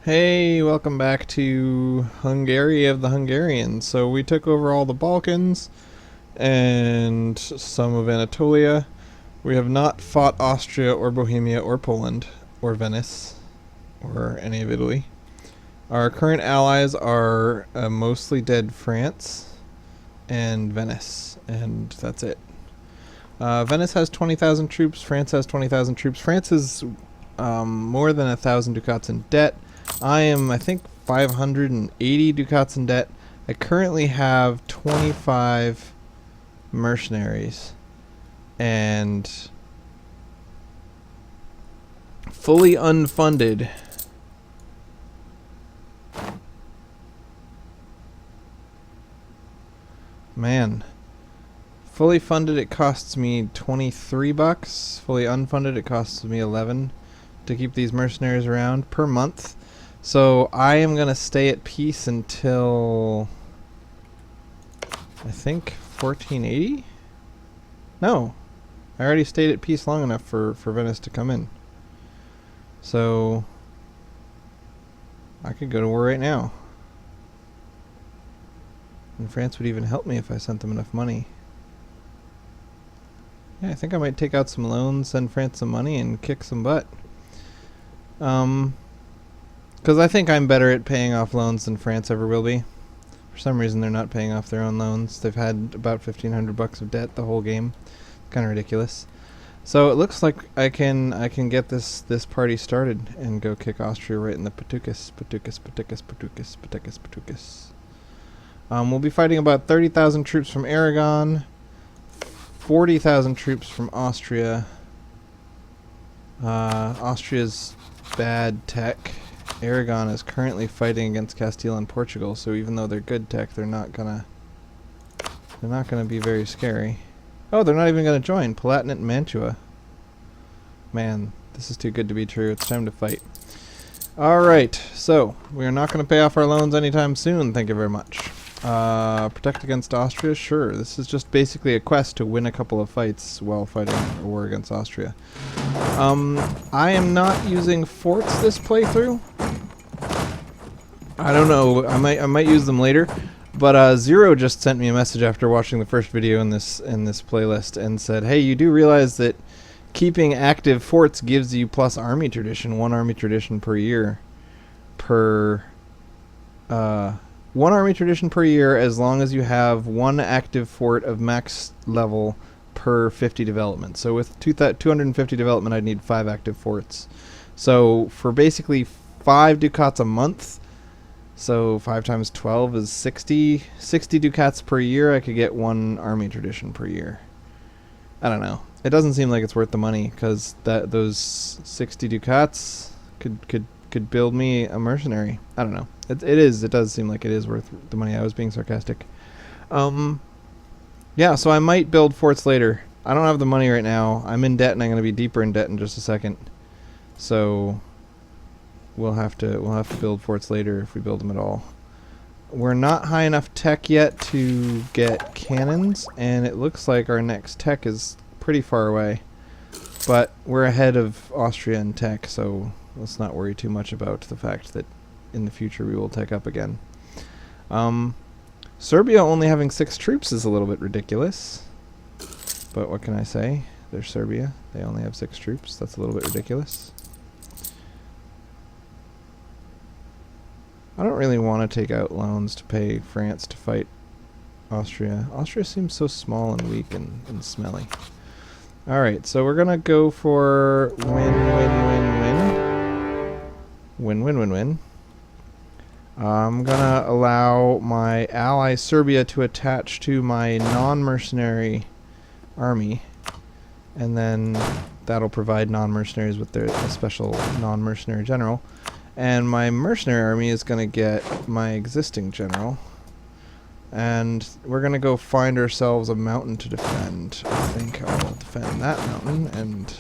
Hey, welcome back to Hungary of the Hungarians. So we took over all the Balkans and some of Anatolia. We have not fought Austria or Bohemia or Poland or Venice or any of Italy. Our current allies are mostly dead France and Venice, and that's it. Venice has 20,000 troops. France has 20,000 troops. France is more than 1,000 ducats in debt. I am, I think, 580 ducats in debt. I currently have 25 mercenaries and fully unfunded. Man, fully funded it costs me 23 bucks. Fully unfunded it costs me 11 to keep these mercenaries around per month. So I am going to stay at peace until, I think, 1480? No. I already stayed at peace long enough for Venice to come in. So I could go to war right now. And France would even help me if I sent them enough money. Yeah, I think I might take out some loans, send France some money, and kick some butt. Because I think I'm better at paying off loans than France ever will be. For some reason, they're not paying off their own loans. They've had about 1,500 bucks of debt the whole game. Kind of ridiculous. So it looks like I can get this party started and go kick Austria right in the Patukas. We'll be fighting about 30,000 troops from Aragon, 40,000 troops from Austria. Austria's bad tech. Aragon is currently fighting against Castile and Portugal, so even though they're good tech, they're not gonna be very scary. Oh, they're not even gonna join Palatinate and Mantua. Man, this is too good to be true. It's time to fight. Alright, so we are not going to pay off our loans anytime soon, thank you very much. Protect against Austria? Sure, this is just basically a quest to win a couple of fights while fighting a war against Austria. I am not using forts this playthrough. I don't know, I might use them later. But Zero just sent me a message after watching the first video in this playlist and said, hey, you do realize that keeping active forts gives you plus army tradition, 1 army tradition per year, one army tradition per year as long as you have 1 active fort of max level per 50 development. So with 250 development, I'd need 5 active forts. So for basically 5 ducats a month, so 5 times 12 is 60 ducats per year, I could get 1 army tradition per year. I don't know. It doesn't seem like it's worth the money, because those 60 ducats could build me a mercenary. I don't know. It does seem like it is worth the money. I was being sarcastic. Yeah, so I might build forts later. I don't have the money right now. I'm in debt, and I'm going to be deeper in debt in just a second. So we'll have to build forts later if we build them at all. We're not high enough tech yet to get cannons, and it looks like our next tech is pretty far away. But we're ahead of Austria in tech, so let's not worry too much about the fact that in the future we will tech up again. Serbia only having 6 troops is a little bit ridiculous. But what can I say? They're Serbia. They only have 6 troops. That's a little bit ridiculous. I don't really want to take out loans to pay France to fight Austria. Austria seems so small and weak and smelly. Alright, so we're going to go for win. I'm going to allow my ally Serbia to attach to my non-mercenary army. And then that'll provide non-mercenaries with their special non-mercenary general. And my mercenary army is going to get my existing general. And we're going to go find ourselves a mountain to defend. I think I'll defend that mountain, and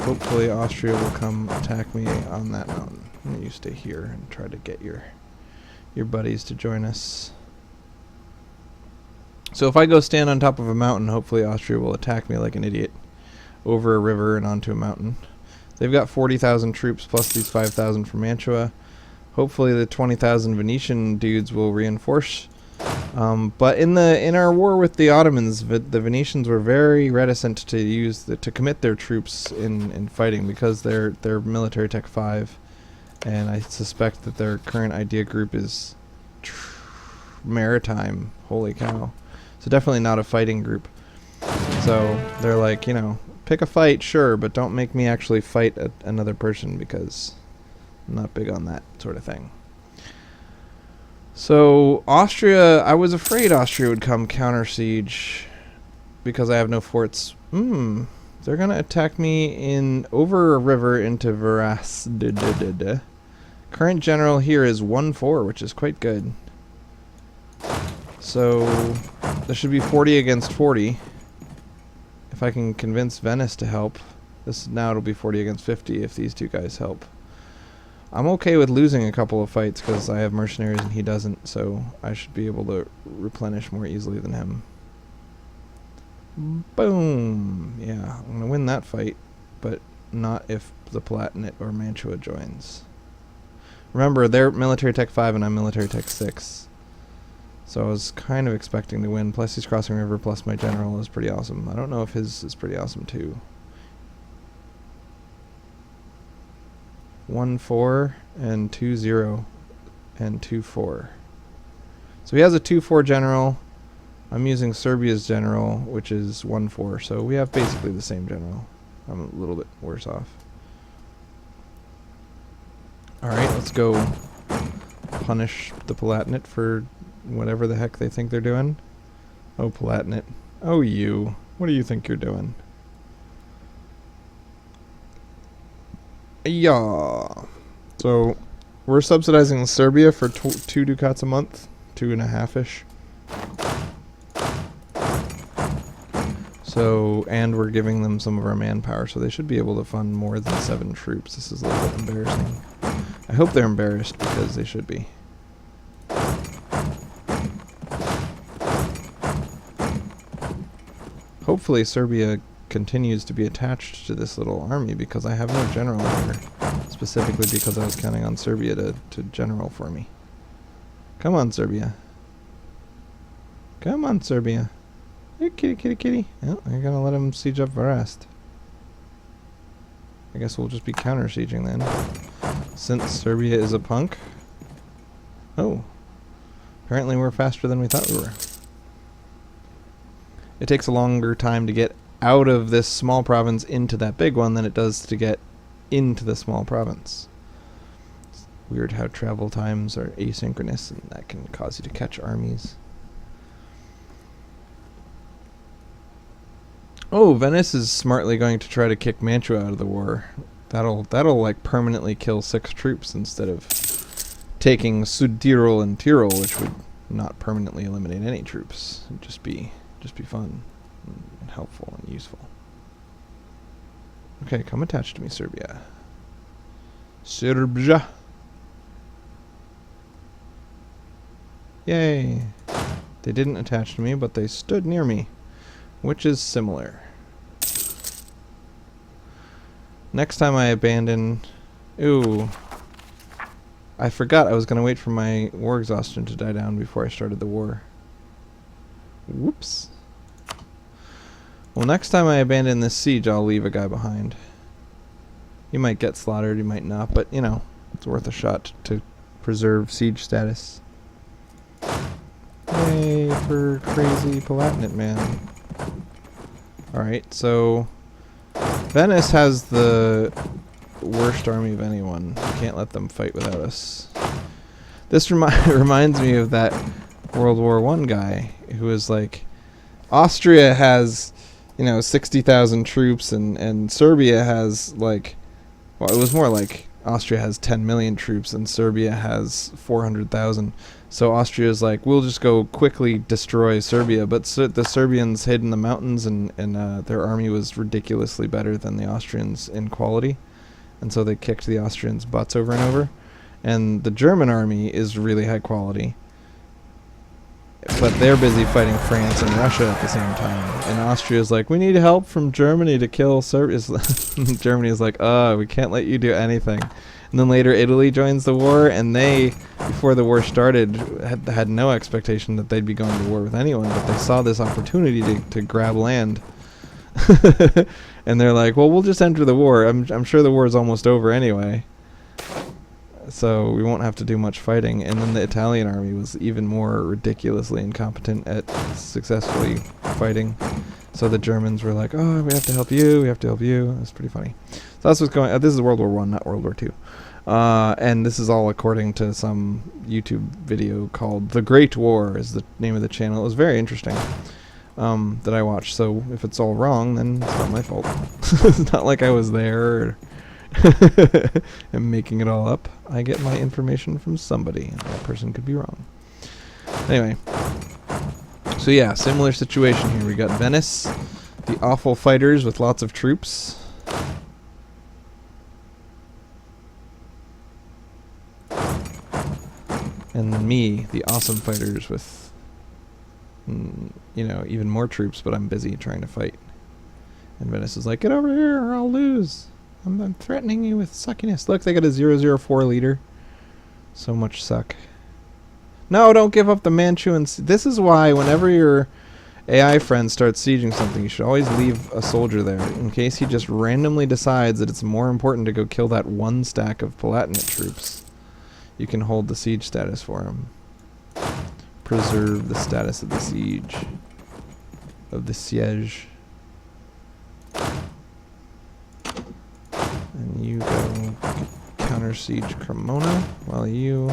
hopefully Austria will come attack me on that mountain. And you stay here and try to get your buddies to join us. So if I go stand on top of a mountain, hopefully Austria will attack me like an idiot over a river and onto a mountain. They've got 40,000 troops plus these 5,000 from Mantua. Hopefully the 20,000 Venetian dudes will reinforce. But in our war with the Ottomans, the Venetians were very reticent to commit their troops in fighting because they're military tech 5, and I suspect that their current idea group is maritime. Holy cow! So definitely not a fighting group. So they're like, you know, pick a fight, sure, but don't make me actually fight another person because I'm not big on that sort of thing. So Austria, I was afraid Austria would come counter siege because I have no forts. They're gonna attack me over a river into Varas. Current general here is 1-4, which is quite good. So there should be 40 against 40. If I can convince Venice to help, now it'll be 40 against 50 if these two guys help. I'm okay with losing a couple of fights because I have mercenaries and he doesn't, so I should be able to replenish more easily than him. Boom! Yeah, I'm going to win that fight, but not if the Palatinate or Mantua joins. Remember, they're military tech 5 and I'm military tech 6. So I was kind of expecting to win. Plus he's crossing river, plus my general is pretty awesome. I don't know if his is pretty awesome too. 1-4 and 2-0 and 2-4. So he has a 2-4 general. I'm using Serbia's general, which is 1-4. So we have basically the same general. I'm a little bit worse off. Alright, let's go punish the Palatinate for whatever the heck they think they're doing. Oh, Palatinate. Oh, you. What do you think you're doing? Yeah. So we're subsidizing Serbia for 2 ducats a month, 2.5-ish. So, and we're giving them some of our manpower, so they should be able to fund more than 7 troops. This is a little bit embarrassing. I hope they're embarrassed because they should be. Hopefully Serbia continues to be attached to this little army because I have no general here. Specifically because I was counting on Serbia to general for me. Come on, Serbia. Come on, Serbia. Hey, kitty, kitty, kitty. Oh, I'm gonna let him siege up Varast. I guess we'll just be counter sieging then. Since Serbia is a punk. Oh. Apparently we're faster than we thought we were. It takes a longer time to get out of this small province into that big one than it does to get into the small province. It's weird how travel times are asynchronous and that can cause you to catch armies. Oh, Venice is smartly going to try to kick Mantua out of the war. That'll like permanently kill 6 troops instead of taking Südtirol and Tyrol, which would not permanently eliminate any troops. It'd just be fun and helpful and useful. Okay, come attach to me, Serbia. Serbia. Yay. They didn't attach to me, but they stood near me, which is similar. Next time I abandon... Ooh. I forgot I was going to wait for my war exhaustion to die down before I started the war. Whoops. Well, next time I abandon this siege, I'll leave a guy behind. He might get slaughtered, he might not, but, you know, it's worth a shot to preserve siege status. Yay for crazy Palatinate, man. Alright, so... Venice has the worst army of anyone. We can't let them fight without us. This reminds me of that World War I guy who was like, Austria has, you know, 60,000 troops and Serbia has like, well, it was more like Austria has 10 million troops and Serbia has 400,000. So Austria's like, we'll just go quickly destroy Serbia. But the Serbians hid in the mountains and their army was ridiculously better than the Austrians in quality. And so they kicked the Austrians' butts over and over. And the German army is really high quality. but they're busy fighting France and Russia at the same time. And Austria's like, we need help from Germany to kill Serbia. Germany is like, we can't let you do anything. And then later Italy joins the war, and they, before the war started, had no expectation that they'd be going to war with anyone, but they saw this opportunity to grab land. And they're like, well, we'll just enter the war. I'm sure the war is almost over anyway, so we won't have to do much fighting. And then the Italian army was even more ridiculously incompetent at successfully fighting. So the Germans were like, oh, we have to help you, we have to help you. It's pretty funny. So that's what's going on. This is World War I, not World War II. And this is all according to some YouTube video called The Great War is the name of the channel. It was very interesting that I watched. So if it's all wrong, then it's not my fault. It's not like I was there and making it all up. I get my information from somebody, and that person could be wrong. Anyway. So yeah, similar situation here. We got Venice, the awful fighters with lots of troops. And then me, the awesome fighters with, even more troops, but I'm busy trying to fight. And Venice is like, get over here or I'll lose. I'm threatening you with suckiness. Look, they got a 004 leader. So much suck. No, don't give up the Manchu. This is why whenever your AI friend starts sieging something, you should always leave a soldier there in case he just randomly decides that it's more important to go kill that one stack of Palatinate troops. You can hold the siege status for him. Preserve the status of the siege. Of the siege. And you go counter siege Cremona while you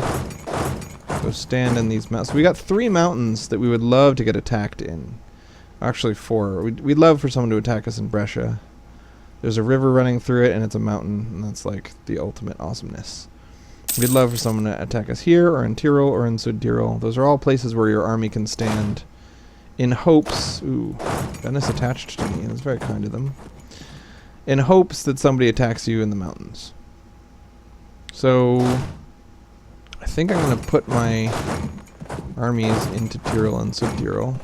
go stand in these mountains. So we got 3 mountains that we would love to get attacked in. Actually 4. We'd love for someone to attack us in Brescia. There's a river running through it and it's a mountain, and that's like the ultimate awesomeness. We'd love for someone to attack us here or in Tyrol or in Südtirol. Those are all places where your army can stand in hopes... Ooh, Venice attached to me. That's very kind of them. In hopes that somebody attacks you in the mountains. So I think I'm going to put my armies into Tyrol and Südtirol,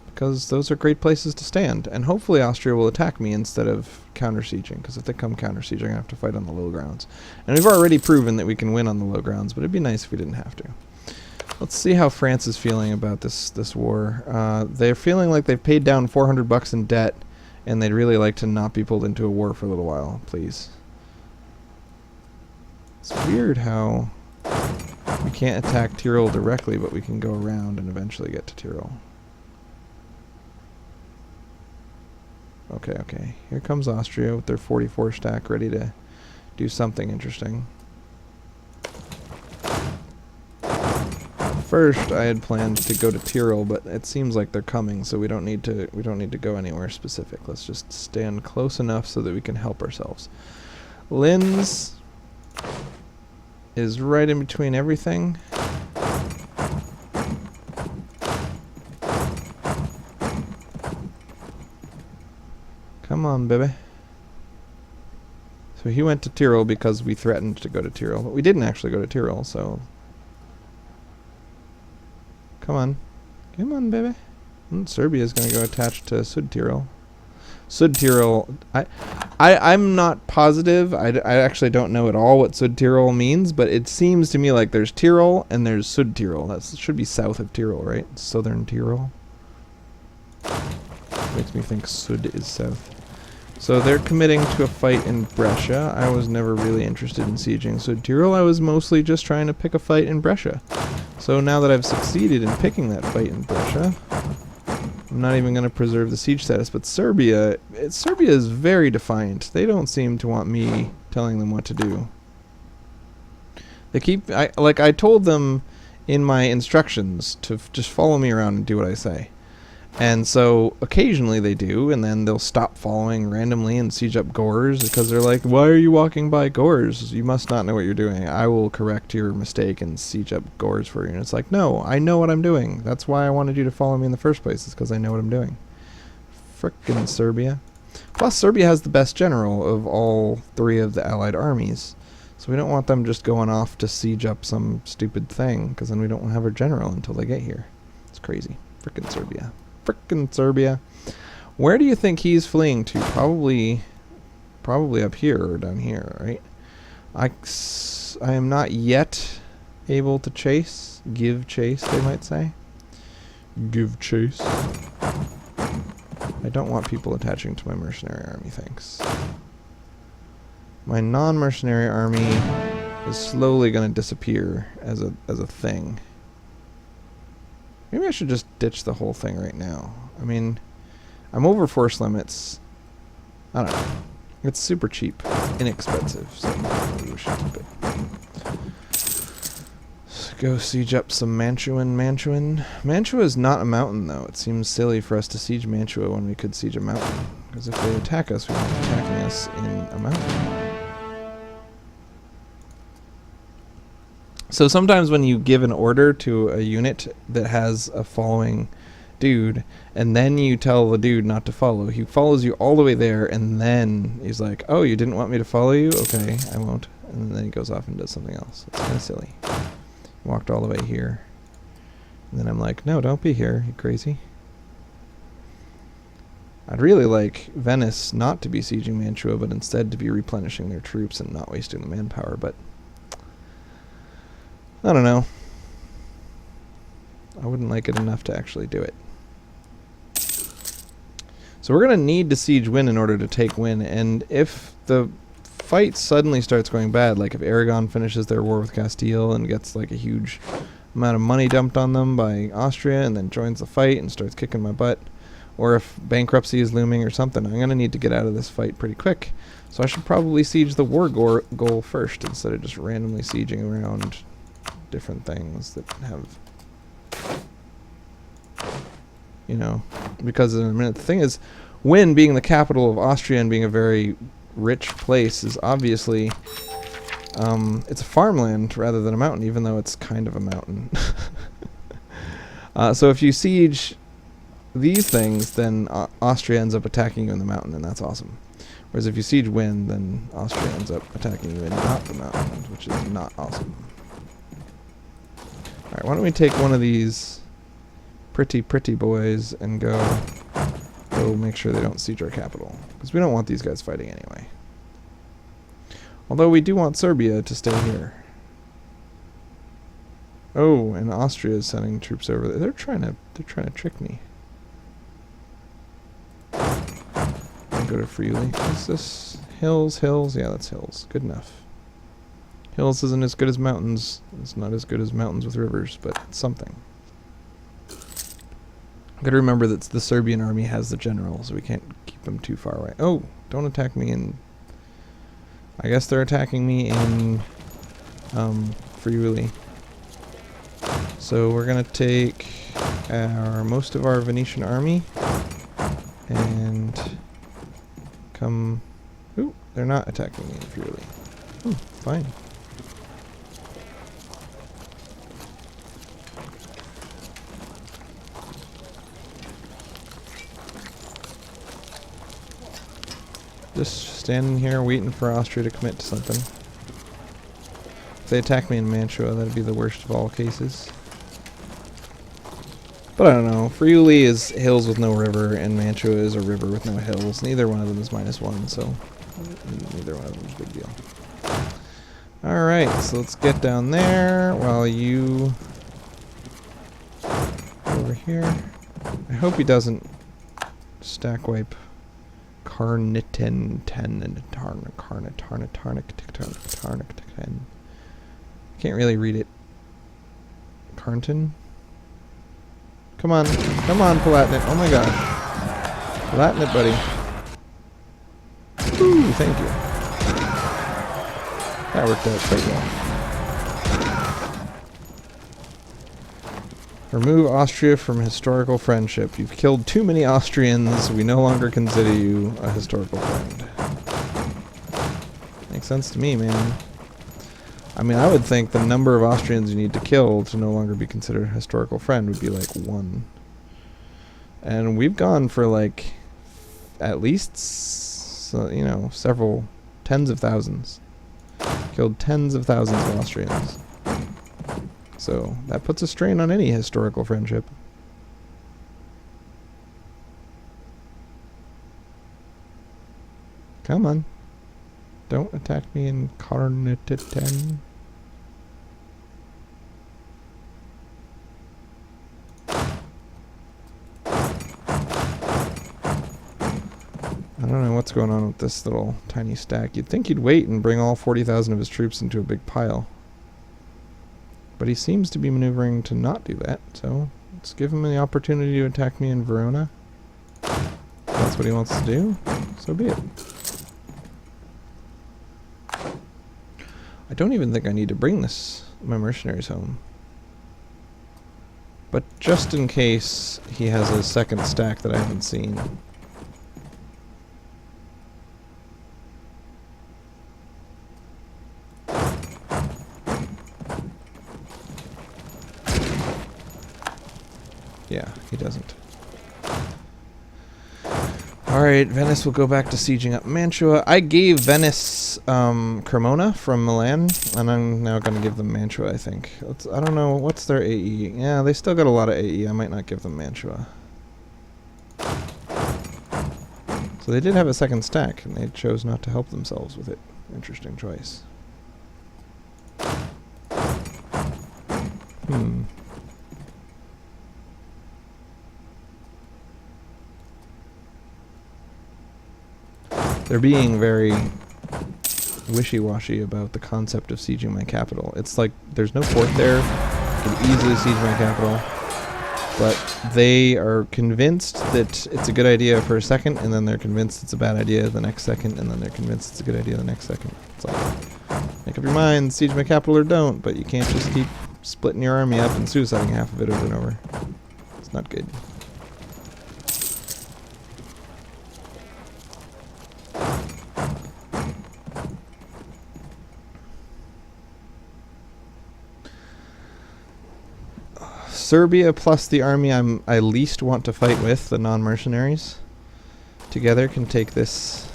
because those are great places to stand. And hopefully Austria will attack me instead of counter-sieging, because if they come counter-sieging, I'm going to have to fight on the low grounds. And we've already proven that we can win on the low grounds, but it'd be nice if we didn't have to. Let's see how France is feeling about this war. They're feeling like they've paid down $400 in debt, and they'd really like to not be pulled into a war for a little while, please. It's weird how we can't attack Tyrol directly, but we can go around and eventually get to Tyrol. Okay. Here comes Austria with their 44 stack ready to do something interesting. First, I had planned to go to Tyrol, but it seems like they're coming, so we don't need to go anywhere specific. Let's just stand close enough so that we can help ourselves. Linz is right in between everything. Come on, baby. So he went to Tyrol because we threatened to go to Tyrol, but we didn't actually go to Tyrol, so... Come on. Come on, baby. Serbia's going to go attached to Südtirol. Südtirol, I'm not positive. I actually don't know at all what Südtirol means, but it seems to me like there's Tyrol and there's Südtirol. That should be south of Tyrol, right? Southern Tyrol. Makes me think Sud is south. So they're committing to a fight in Brescia. I was never really interested in sieging Südtirol. I was mostly just trying to pick a fight in Brescia. So now that I've succeeded in picking that fight in Brescia, I'm not even going to preserve the siege status. But Serbia is very defiant. They don't seem to want me telling them what to do. They keep... I told them in my instructions to just follow me around and do what I say. And so occasionally they do, and then they'll stop following randomly and siege up Gors because they're like, why are you walking by Gors? You must not know what you're doing. I will correct your mistake and siege up Gors for you. And it's like, no, I know what I'm doing. That's why I wanted you to follow me in the first place, is because I know what I'm doing. Frickin' Serbia. Plus, Serbia has the best general of all 3 of the allied armies. So we don't want them just going off to siege up some stupid thing, because then we don't have our general until they get here. It's crazy. Frickin' Serbia. Frickin' Serbia. Where do you think he's fleeing to? Probably up here or down here, right? I am not yet able to chase. Give chase, they might say. Give chase. I don't want people attaching to my mercenary army, thanks. My non-mercenary army is slowly going to disappear as a thing. Maybe I should just ditch the whole thing right now. I mean, I'm over force limits. I don't know. It's super cheap, inexpensive, so maybe we should keep it. Let's go siege up some Mantuan. Mantua is not a mountain, though. It seems silly for us to siege Mantua when we could siege a mountain. Because if they attack us, we might be attacking us in a mountain. So sometimes when you give an order to a unit that has a following dude, and then you tell the dude not to follow, he follows you all the way there, and then he's like, oh, you didn't want me to follow you? Okay, I won't. And then he goes off and does something else. It's kind of silly. Walked all the way here. And then I'm like, no, don't be here, you crazy. I'd really like Venice not to be sieging Mantua, but instead to be replenishing their troops and not wasting the manpower, but I don't know. I wouldn't like it enough to actually do it. So we're going to need to siege Win in order to take Win, and if the fight suddenly starts going bad, like if Aragon finishes their war with Castile and gets like a huge amount of money dumped on them by Austria and then joins the fight and starts kicking my butt, or if bankruptcy is looming or something, I'm going to need to get out of this fight pretty quick. So I should probably siege the war goal first instead of just randomly sieging around different things that have, you know, because in a minute, the thing is, Win being the capital of Austria and being a very rich place is obviously, it's a farmland rather than a mountain, even though it's kind of a mountain. So if you siege these things, then Austria ends up attacking you in the mountain, and that's awesome. Whereas if you siege Win, then Austria ends up attacking you in not the mountain, which is not awesome. Alright, why don't we take one of these pretty boys and go make sure they don't siege our capital. Because we don't want these guys fighting anyway. Although we do want Serbia to stay here. Oh, and Austria is sending troops over there. They're trying to trick me. I'll go to Friuli. Is this hills? Yeah, that's hills. Good enough. Hills isn't as good as mountains. It's not as good as mountains with rivers, but it's something. I've got to remember that the Serbian army has the general, so we can't keep them too far away. Oh, don't attack me in... I guess they're attacking me in Friuli. So we're going to take most of our Venetian army and come... Ooh, they're not attacking me in Friuli. Hmm, fine. Just standing here waiting for Austria to commit to something. If they attack me in Mantua, that'd be the worst of all cases. But I don't know. Friuli is hills with no river, and Mantua is a river with no hills. Neither one of them is -1, so neither one of them is a big deal. Alright, so let's get down there while you go over here. I hope he doesn't stack wipe Carniten and Tarnic. Can't really read it. Carnton? Come on, Palatinate. Oh my gosh. Palatinate, buddy. Ooh, thank you. That worked out quite well. Remove Austria from historical friendship. You've killed too many Austrians. We no longer consider you a historical friend. Makes sense to me, man. I mean, I would think the number of Austrians you need to kill to no longer be considered a historical friend would be like 1. And we've gone for like at least, you know, several tens of thousands. Killed tens of thousands of Austrians. So that puts a strain on any historical friendship. Come on. Don't attack me in Karnatatan. I don't know what's going on with this little tiny stack. You'd think he'd wait and bring all 40,000 of his troops into a big pile. But he seems to be maneuvering to not do that, so let's give him the opportunity to attack me in Verona. If that's what he wants to do, so be it. I don't even think I need to bring my mercenaries home. But just in case he has a second stack that I haven't seen. Yeah, he doesn't. Alright, Venice will go back to sieging up Mantua. I gave Venice Cremona from Milan, and I'm now going to give them Mantua, I think. I don't know, what's their AE? Yeah, they still got a lot of AE. I might not give them Mantua. So they did have a second stack, and they chose not to help themselves with it. Interesting choice. They're being very wishy-washy about the concept of sieging my capital. It's like there's no fort there. I could easily siege my capital. But they are convinced that it's a good idea for a second, and then they're convinced it's a bad idea the next second, and then they're convinced it's a good idea the next second. It's like, make up your mind, siege my capital or don't, but you can't just keep splitting your army up and suiciding half of it over and over. It's not good. Serbia plus the army I least want to fight with, the non-mercenaries, together can take this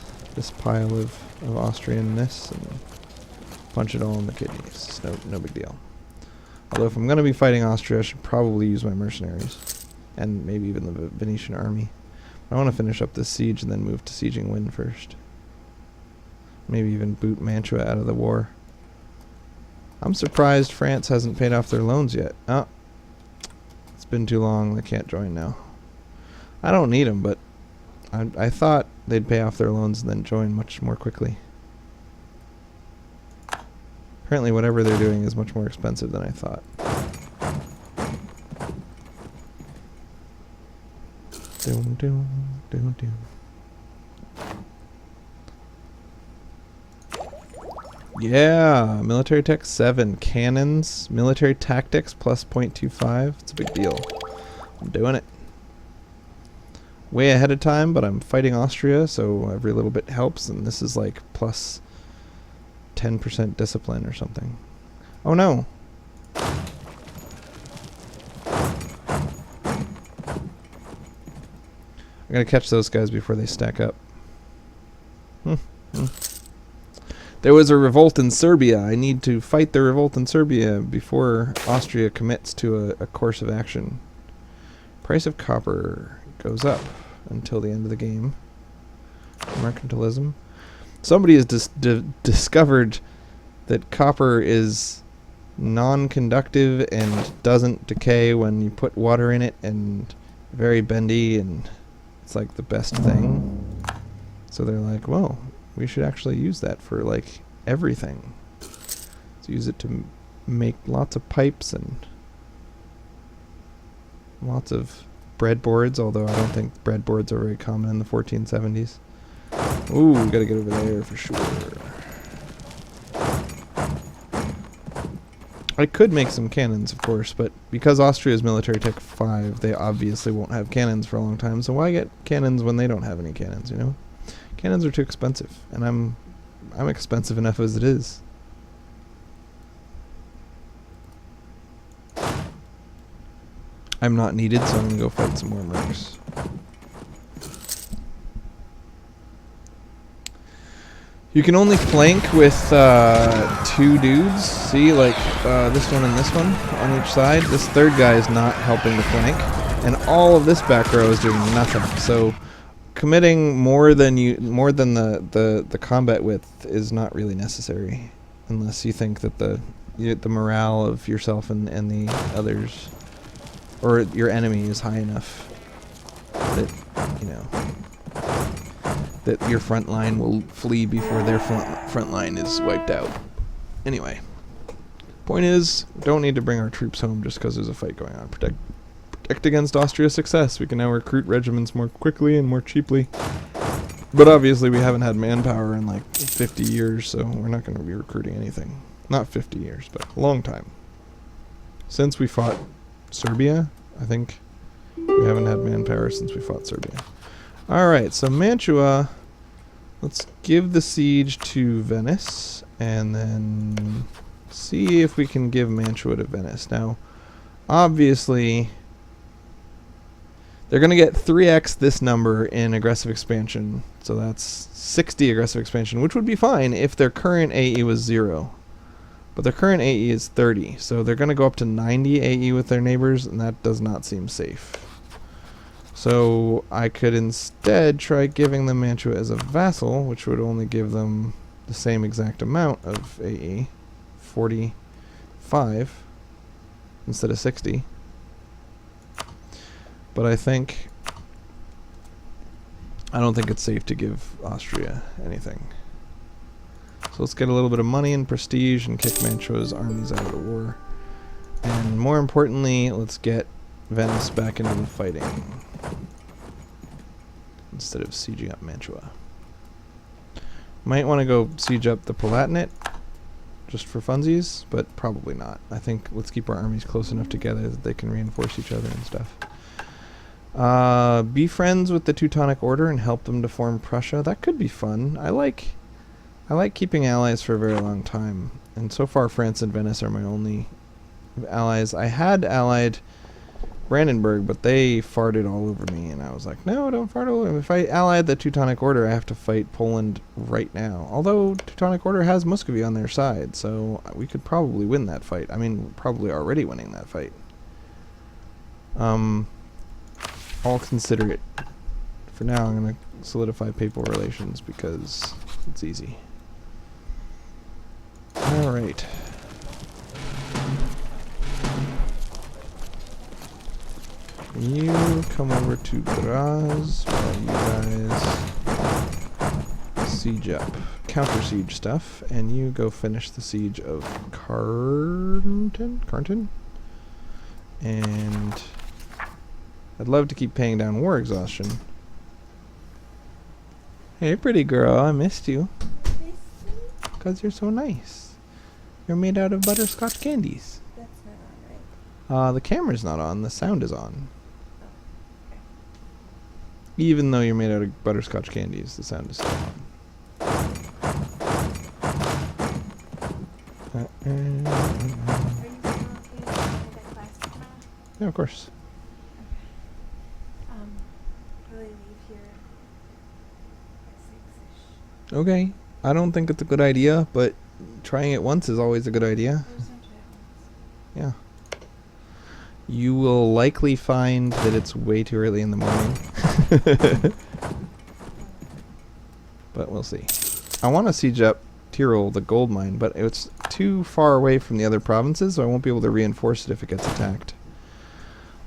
pile of Austrianness and punch it all in the kidneys. No big deal. Although if I'm going to be fighting Austria, I should probably use my mercenaries. And maybe even the Venetian army. I want to finish up this siege and then move to sieging Win first. Maybe even boot Mantua out of the war. I'm surprised France hasn't paid off their loans yet. Oh. It's been too long, they can't join now. I don't need them, but I thought they'd pay off their loans and then join much more quickly. Apparently whatever they're doing is much more expensive than I thought. Doom, doom, doom, doom. Yeah, military tech 7, cannons, military tactics plus 0.25. It's a big deal. I'm doing it. Way ahead of time, but I'm fighting Austria, so every little bit helps, and this is like plus 10% discipline or something. Oh no! I gotta catch those guys before they stack up. There was a revolt in Serbia. I need to fight the revolt in Serbia before Austria commits to a course of action. Price of copper goes up until the end of the game. Mercantilism. Somebody has discovered that copper is non-conductive and doesn't decay when you put water in it, and very bendy, and it's like the best thing. So they're like, whoa. We should actually use that for, like, everything. Let's use it to make lots of pipes and lots of breadboards, although I don't think breadboards are very common in the 1470s. Ooh, we gotta get over there for sure. I could make some cannons, of course, but because Austria is military tech 5, they obviously won't have cannons for a long time, so why get cannons when they don't have any cannons, you know? Cannons are too expensive, and I'm expensive enough as it is. I'm not needed, so I'm gonna go fight some more mercs. You can only flank with 2 dudes. See, like this one and this one on each side. This third guy is not helping the flank, and all of this back row is doing nothing. So committing more than the combat width is not really necessary, unless you think that the morale of yourself and the others or your enemy is high enough that that your front line will flee before their front line is wiped out. Anyway, point is, don't need to bring our troops home just because there's a fight going on. Protect against Austria's success. We can now recruit regiments more quickly and more cheaply. But obviously we haven't had manpower in like 50 years, so we're not going to be recruiting anything. Not 50 years, but a long time. Since we fought Serbia, I think we haven't had manpower since we fought Serbia. Alright, so Mantua, let's give the siege to Venice, and then see if we can give Mantua to Venice. Now, obviously, they're going to get 3x this number in aggressive expansion, so that's 60 aggressive expansion, which would be fine if their current AE was 0. But their current AE is 30, so they're going to go up to 90 AE with their neighbors, and that does not seem safe. So I could instead try giving them Mantua as a vassal, which would only give them the same exact amount of AE, 45 instead of 60. But I don't think it's safe to give Austria anything. So let's get a little bit of money and prestige and kick Mantua's armies out of the war. And more importantly, let's get Venice back into the fighting instead of sieging up Mantua. Might want to go siege up the Palatinate just for funsies, but probably not. I think let's keep our armies close enough together that they can reinforce each other and stuff. Be friends with the Teutonic Order and help them to form Prussia. That could be fun. I like keeping allies for a very long time, and so far France and Venice are my only allies. I had allied Brandenburg, but they farted all over me, and I was like, no, don't fart all over me. If I allied the Teutonic Order, I have to fight Poland right now. Although Teutonic Order has Muscovy on their side, so we could probably win that fight. I mean, we're probably already winning that fight. I'll consider it. For now, I'm going to solidify papal relations because it's easy. Alright. You come over to Graz while you guys siege up, counter siege stuff, and you go finish the siege of Carnton. And I'd love to keep paying down war exhaustion. Hey, pretty girl, I missed you. Because you're so nice. You're made out of butterscotch candies. That's not on, right? The camera's not on, the sound is on. Even though you're made out of butterscotch candies, the sound is still on. Are you still okay with that class tomorrow? Yeah, of course. Will I leave here at 6-ish? Okay. I don't think it's a good idea, but trying it once is always a good idea. I just want to try it once. Yeah. You will likely find that it's way too early in the morning. But we'll see. I want to siege up Tyrol, the gold mine, but it's too far away from the other provinces, so I won't be able to reinforce it if it gets attacked.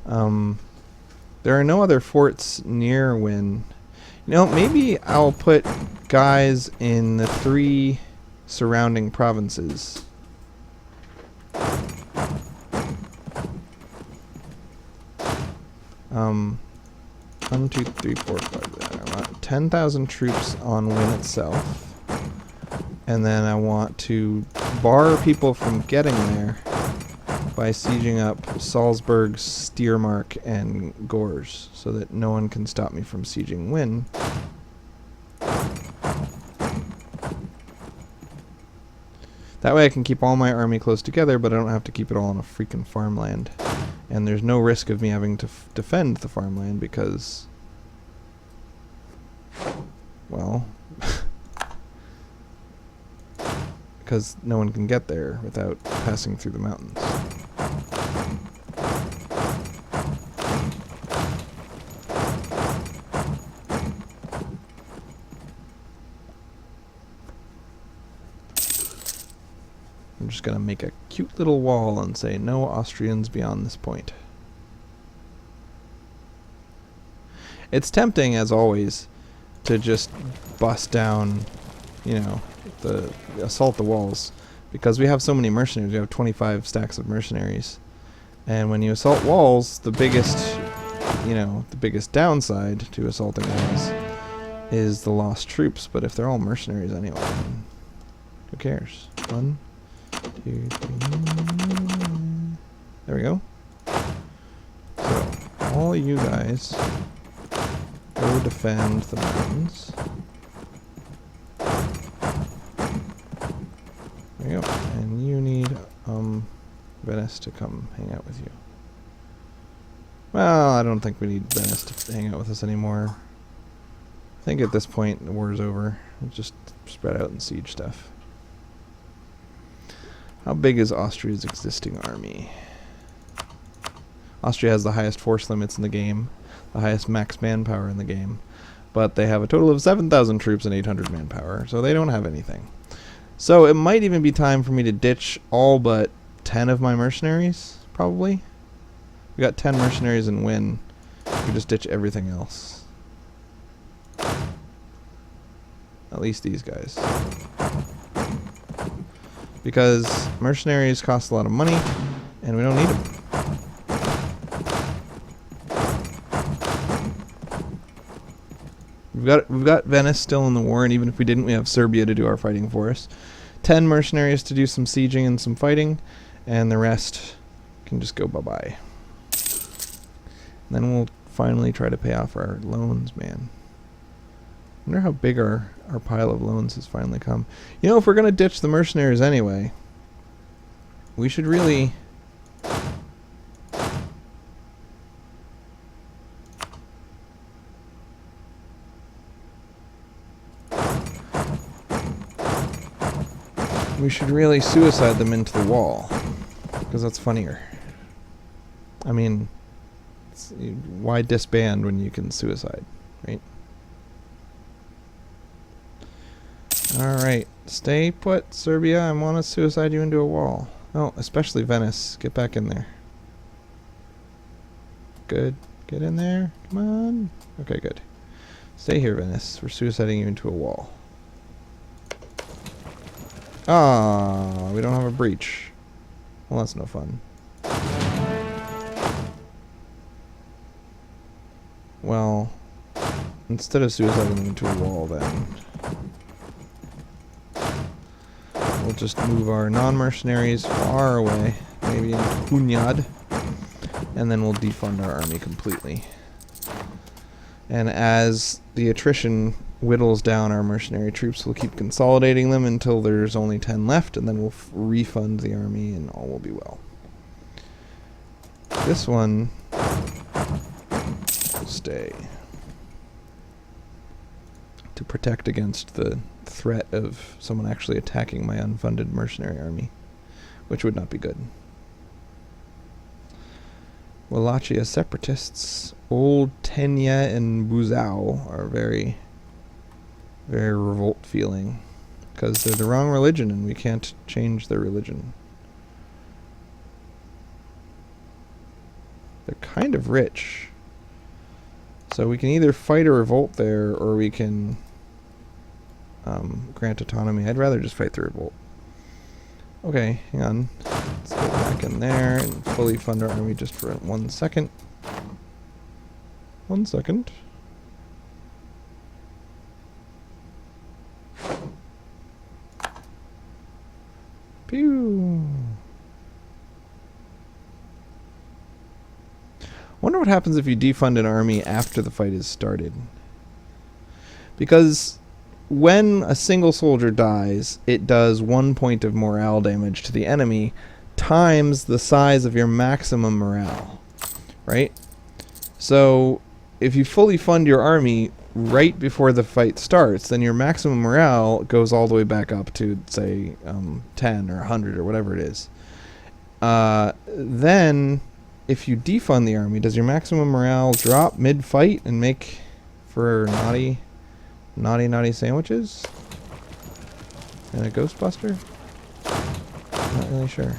There are no other forts near Wynn. You know, maybe I'll put guys in the 3 surrounding provinces. 1, 2, 3, 4, 5. I want 10,000 troops on Wynn itself. And then I want to bar people from getting there by sieging up Salzburg, Steiermark, and Gors, so that no one can stop me from sieging Wynn. That way I can keep all my army close together, but I don't have to keep it all on a freaking farmland. And there's no risk of me having to defend the farmland because, well, because no one can get there without passing through the mountains. I'm just going to make a cute little wall and say no Austrians beyond this point. It's tempting, as always, to just bust down, you know, assault the walls, because we have so many mercenaries. We have 25 stacks of mercenaries, and when you assault walls, the biggest downside to assaulting walls is the lost troops. But if they're all mercenaries anyway, then who cares? 1, 2, 3. There we go. So all you guys go defend the mountains. There you go. And you need Venice to come hang out with you. Well, I don't think we need Venice to hang out with us anymore. I think at this point the war's over. We'll just spread out and siege stuff. How big is Austria's existing army? Austria has the highest force limits in the game, the highest max manpower in the game, but they have a total of 7,000 troops and 800 manpower, so they don't have anything. So it might even be time for me to ditch all but 10 of my mercenaries, probably. We got 10 mercenaries and win. We just ditch everything else. At least these guys. Because mercenaries cost a lot of money, and we don't need them. We've got Venice still in the war, and even if we didn't, we have Serbia to do our fighting for us. 10 mercenaries to do some sieging and some fighting, and the rest can just go bye-bye. Then we'll finally try to pay off our loans, man. I wonder how big our pile of loans has finally come. You know, if we're going to ditch the mercenaries anyway, we should really... we should really suicide them into the wall, because that's funnier. I mean, why disband when you can suicide, right? Alright, stay put, Serbia. I want to suicide you into a wall. Oh, especially Venice. Get back in there. Good. Get in there. Come on. Okay, good. Stay here, Venice. We're suiciding you into a wall. Ah, we don't have a breach. Well, that's no fun. Well, instead of suiciding them into a wall, then we'll just move our non-mercenaries far away, maybe into Hunyad, and then we'll defund our army completely. And as the attrition whittles down our mercenary troops, we'll keep consolidating them until there's only 10 left, and then we'll refund the army and all will be well. This one will stay to protect against the threat of someone actually attacking my unfunded mercenary army, which would not be good. Wallachia separatists, Old Tenya and Buzau, are very, very revolt-feeling, because they're the wrong religion and we can't change their religion. They're kind of rich, so we can either fight a revolt there or we can grant autonomy. I'd rather just fight the revolt. Okay, hang on. Let's go back in there and fully fund our army just for 1 second. 1 second. Pew! Wonder what happens if you defund an army after the fight is started. Because when a single soldier dies, it does 1 point of morale damage to the enemy times the size of your maximum morale, right? So if you fully fund your army right before the fight starts, then your maximum morale goes all the way back up to, say, 10 or 100 or whatever it is. Then, if you defund the army, does your maximum morale drop mid-fight and make for naughty sandwiches? And a Ghostbuster? Not really sure.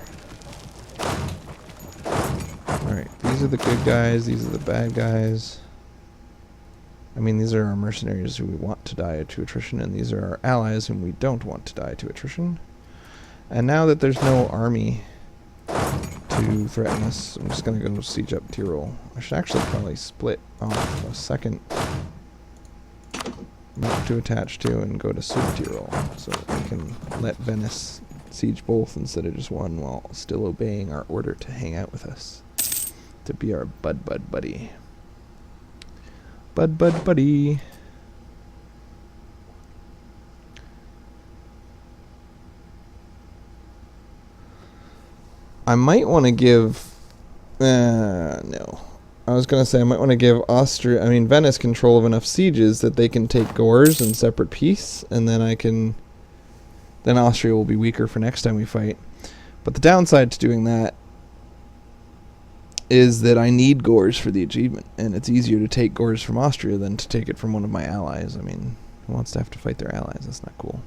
Alright, these are the good guys, these are the bad guys. I mean, these are our mercenaries who we want to die to attrition, and these are our allies whom we don't want to die to attrition. And now that there's no army to threaten us, I'm just going to go siege up Tyrol. I should actually probably split off a second map to attach to and go to Sud Tyrol, so that we can let Venice siege both instead of just one, while still obeying our order to hang out with us, to be our buddy. Buddy. I might want to give... no. I was going to say I might want to give Venice control of enough sieges that they can take Gors in separate peace, and then then Austria will be weaker for next time we fight. But the downside to doing that is that I need Gors for the achievement, and it's easier to take Gors from Austria than to take it from one of my allies. I mean, who wants to have to fight their allies? That's not cool.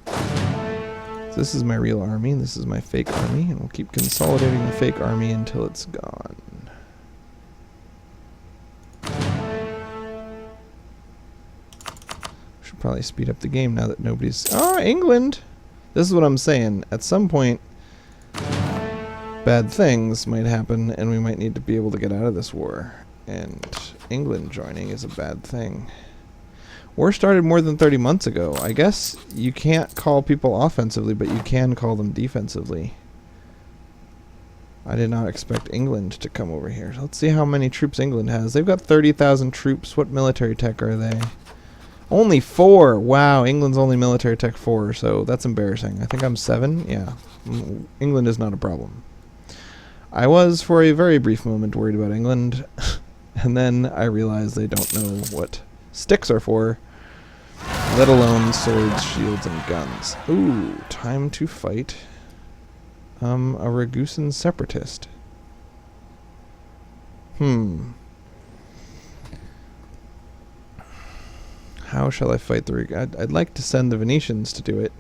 So this is my real army, and this is my fake army, and we'll keep consolidating the fake army until it's gone. Should probably speed up the game now that nobody's... Oh, England! This is what I'm saying. At some point, bad things might happen, and we might need to be able to get out of this war. And England joining is a bad thing. War started more than 30 months ago. I guess you can't call people offensively, but you can call them defensively. I did not expect England to come over here. Let's see how many troops England has. They've got 30,000 troops. What military tech are they? Only 4! Wow, England's only military tech 4, so that's embarrassing. I think I'm 7? Yeah. England is not a problem. I was, for a very brief moment, worried about England, and then I realized they don't know what sticks are for, let alone swords, shields, and guns. Ooh, time to fight a Ragusan separatist. How shall I fight the I'd like to send the Venetians to do it,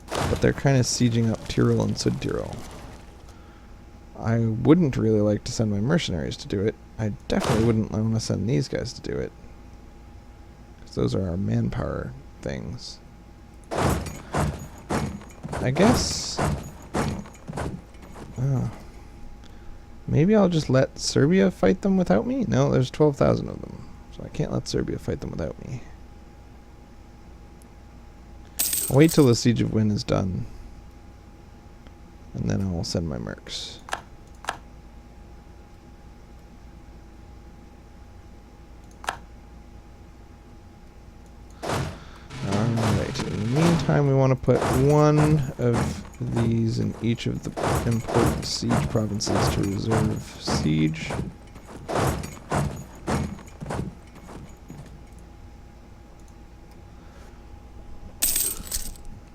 but they're kind of sieging up Tyrol and Sud Tyrol. I wouldn't really like to send my mercenaries to do it. I definitely wouldn't want to send these guys to do it, because those are our manpower things. I guess... maybe I'll just let Serbia fight them without me? No, there's 12,000 of them, so I can't let Serbia fight them without me. I'll wait till the Siege of Win is done, and then I'll send my mercs. Alright, in the meantime we want to put one of these in each of the important siege provinces to reserve siege.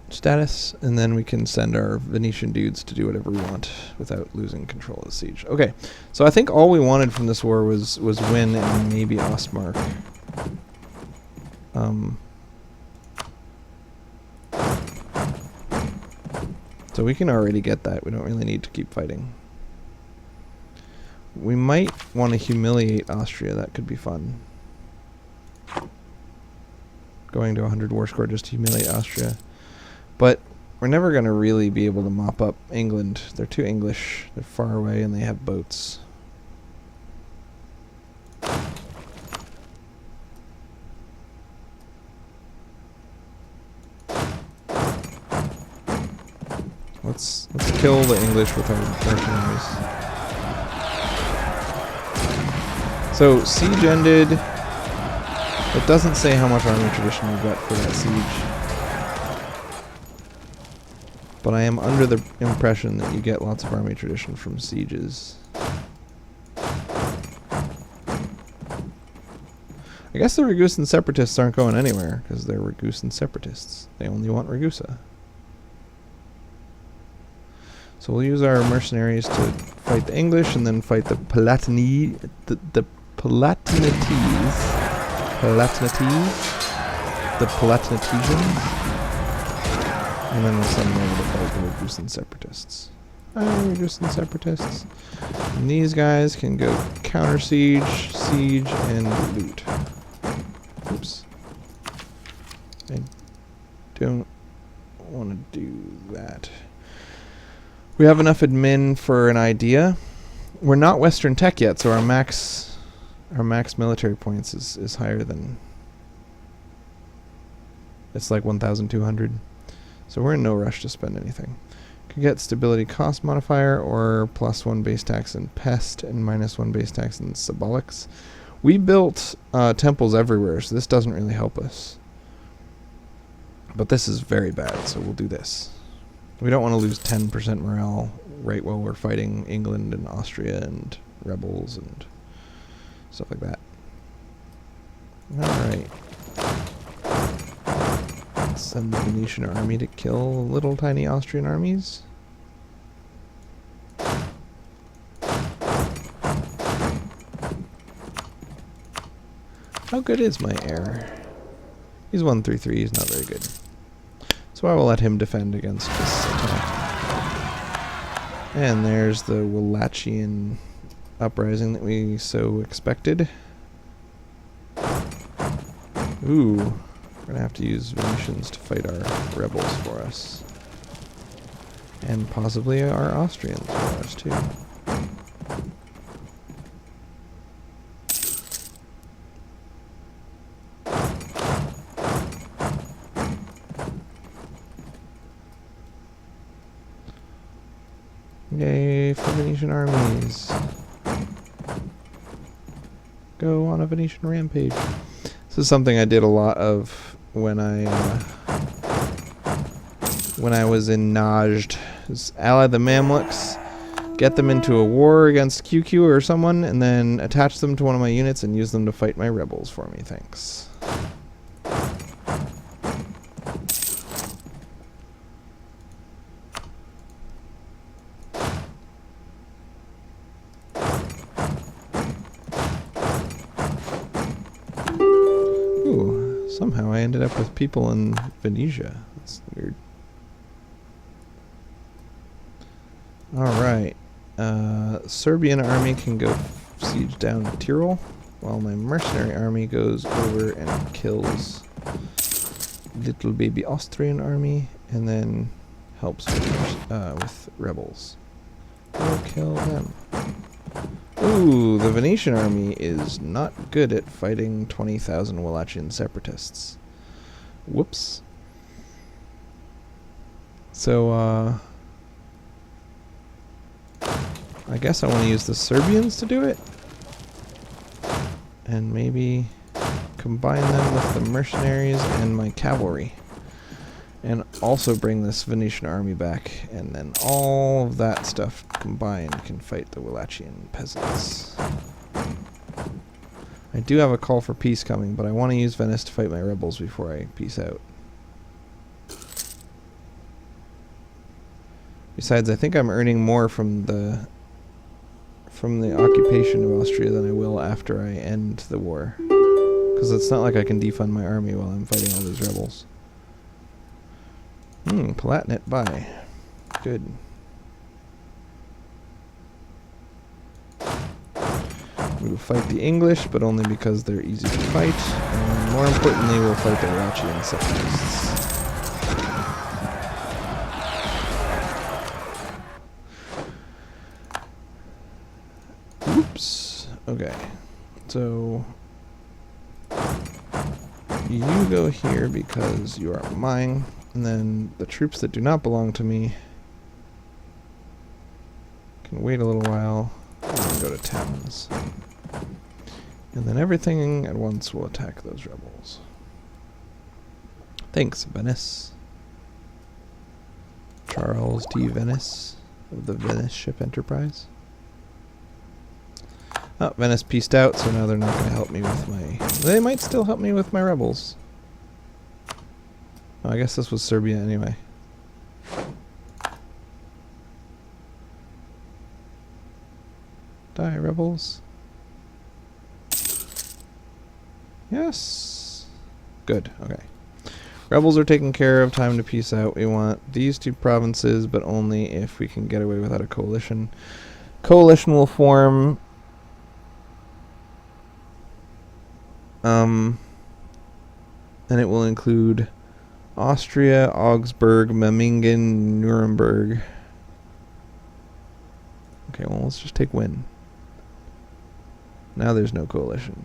Status, and then we can send our Venetian dudes to do whatever we want without losing control of the siege. Okay, so I think all we wanted from this war was win and maybe Ostmark. So we can already get that. We don't really need to keep fighting. We might want to humiliate Austria. That could be fun. Going to 100 war score just to humiliate Austria. But we're never going to really be able to mop up England. They're too English. They're far away and they have boats. Let's kill the English with our mercenaries. So siege ended. It doesn't say how much army tradition we got for that siege. But I am under the impression that you get lots of army tradition from sieges. guess the Ragusan separatists aren't going anywhere, because they're Ragusan separatists. They only want Ragusa. So we'll use our mercenaries to fight the English, and then fight the Palatinates. The Palatinatesians. And then we'll send them over to fight the Ragusan separatists. Ragusan separatists. And these guys can go counter siege, siege, and loot. Oops. I don't want to do that. We have enough admin for an idea. We're not Western tech yet, so our max military points is higher than... It's like 1,200. So we're in no rush to spend anything. Could get stability cost modifier or +1 base tax in pest and -1 base tax in symbolics. We built temples everywhere, so this doesn't really help us. But this is very bad, so we'll do this. We don't want to lose 10% morale right while we're fighting England and Austria and rebels and stuff like that. Alright. Send the Venetian army to kill little tiny Austrian armies. How good is my heir? He's 133, he's not very good. So I will let him defend against this attack. And there's the Wallachian uprising that we so expected. Ooh, we're gonna have to use Venetians to fight our rebels for us. And possibly our Austrians for us too. Yay for Venetian armies. Go on a Venetian rampage. This is something I did a lot of when I was in Najd. Just ally the Mamluks, get them into a war against QQ or someone, and then attach them to one of my units and use them to fight my rebels for me. Thanks. Somehow I ended up with people in Venetia. That's weird. Alright. Serbian army can go siege down Tyrol, while my mercenary army goes over and kills little baby Austrian army, and then helps with rebels. Go kill them. Ooh, the Venetian army is not good at fighting 20,000 Wallachian separatists. Whoops. So, I guess I want to use the Serbians to do it. And maybe combine them with the mercenaries and my cavalry. And also bring this Venetian army back, and then all of that stuff combined can fight the Wallachian peasants. I do have a call for peace coming, but I want to use Venice to fight my rebels before I peace out. Besides, I think I'm earning more from the occupation of Austria than I will after I end the war. Because it's not like I can defund my army while I'm fighting all these rebels. Palatinate, bye. Good. We will fight the English, but only because they're easy to fight. And more importantly, we'll fight the Wallachian separatists. Oops. Okay. So you go here because you are mine. And then the troops that do not belong to me can wait a little while and then go to Thames. And then everything at once will attack those rebels. Thanks, Venice. Charles D. Venice of the Venice Ship Enterprise. Oh, Venice pieced out, so now they're not going to help me with my... They might still help me with my rebels. Oh, I guess this was Serbia anyway. Die, rebels. Yes. Good, okay. Rebels are taken care of, time to peace out. We want these two provinces, but only if we can get away without a coalition. Coalition will form... and it will include Austria, Augsburg, Memmingen, Nuremberg. Okay, well, let's just take win. Now there's no coalition.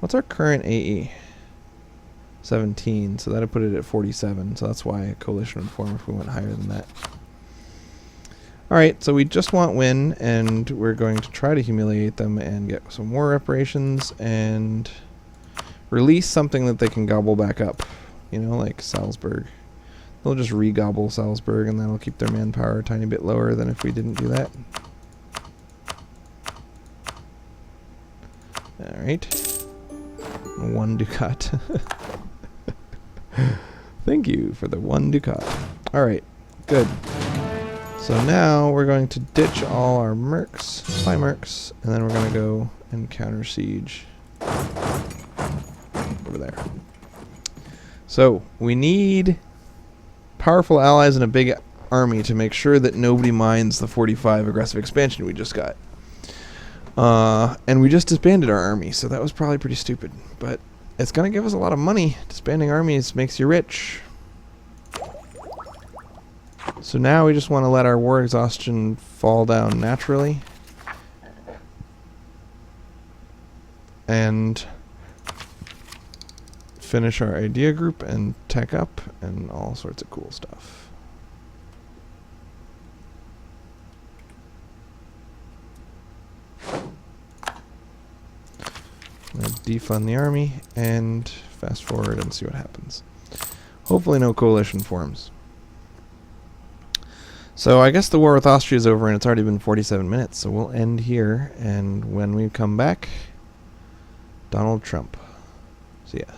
What's our current AE? 17, so that'll put it at 47, so that's why a coalition would form if we went higher than that. Alright, so we just want win, and we're going to try to humiliate them and get some war reparations and release something that they can gobble back up. You know, like Salzburg. They'll just re-gobble Salzburg, and that'll keep their manpower a tiny bit lower than if we didn't do that. Alright. 1 ducat. Thank you for the 1 ducat. Alright, good. So now we're going to ditch all our mercs, spy mercs, and then we're going to go and counter siege over there. So we need powerful allies and a big army to make sure that nobody minds the 45 aggressive expansion we just got. And we just disbanded our army, so that was probably pretty stupid. But it's going to give us a lot of money. Disbanding armies makes you rich. So now we just want to let our war exhaustion fall down naturally. And finish our idea group and tech up and all sorts of cool stuff. I'm going to defund the army and fast forward and see what happens. Hopefully no coalition forms. So I guess the war with Austria is over and it's already been 47 minutes, so we'll end here, and when we come back, Donald Trump. See ya.